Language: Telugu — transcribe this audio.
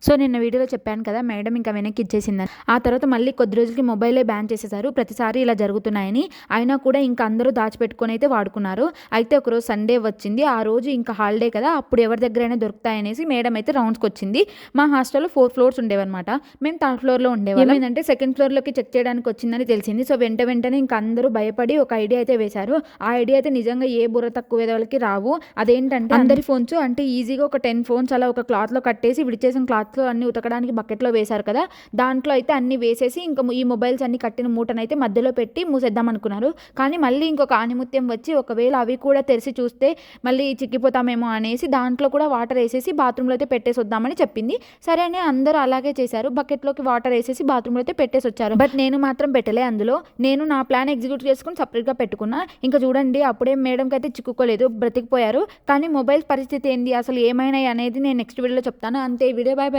సో నిన్న వీడియోలో చెప్పాను కదా మేడం ఇంకా వెనక్కి ఇచ్చేసిందని. ఆ తర్వాత మళ్ళీ కొద్ది రోజులకి మొబైలే బ్యాన్ చేసేసారు. ప్రతిసారి ఇలా జరుగుతున్నాయని. అయినా కూడా ఇంకా అందరూ దాచిపెట్టుకొని అయితే వాడుకున్నారు. అయితే ఒకరోజు సండే వచ్చింది. ఆ రోజు ఇంకా హాలిడే కదా, అప్పుడు ఎవరి దగ్గరైనా దొరుకుతాయనేసి మేడం అయితే రౌండ్స్కి వచ్చింది. మా హాస్టల్లో 4 ఫ్లోర్స్ ఉండేవన్నమాట. మేము థర్డ్ ఫ్లోర్లో ఉండేవాళ్ళం. ఏంటంటే సెకండ్ ఫ్లోర్లోకి చెక్ చేయడానికి వచ్చిందని తెలిసింది. సో వెంటనే ఇంకా అందరూ భయపడి ఒక ఐడియా అయితే వేశారు. ఆ ఐడియా అయితే నిజంగా ఏ బుర్ర తక్కువ వాళ్ళకి రావు. అదేంటంటే అందరి ఫోన్స్ అంటే ఈజీగా ఒక 10 ఫోన్స్ అలా ఒక క్లాత్లో కట్టేసి విడిచేసిన క్లాత్లో అన్ని ఉతకడానికి బకెట్లో వేశారు కదా, దాంట్లో అయితే అన్ని వేసేసి ఇంకా ఈ మొబైల్స్ అన్ని కట్టిన మూటనైతే మధ్యలో పెట్టి మూసేద్దాం అనుకున్నారు. కానీ మళ్ళీ ఇంకొక ఆనిముత్యం వచ్చి ఒకవేళ అవి కూడా తెరిచి చూస్తే మళ్ళీ చిక్కిపోతామేమో అనేసి దాంట్లో కూడా వాటర్ వేసేసి బాత్రూంలో అయితే పెట్టేసి వద్దామని చెప్పింది. సరే అని అందరూ అలాగే చేశారు. బకెట్లోకి వాటర్ వేసేసి బాత్రూంలో అయితే పెట్టేసి వచ్చారు. బట్ నేను మాత్రం పెట్టలే. అందులో నేను నా ప్లాన్ ఎగ్జిక్యూట్ చేసుకుని సపరేట్గా పెట్టుకున్నా. ఇంకా చూడండి అప్పుడే మేడంకి అయితే చిక్కుకోలేదు, బ్రతికిపోయారు. కానీ మొబైల్ పరిస్థితి ఏంది, అసలు ఏమైనాయి అనేది నేను నెక్స్ట్ వీడియోలో చెప్తాను. అంతే. వీడియో. By by.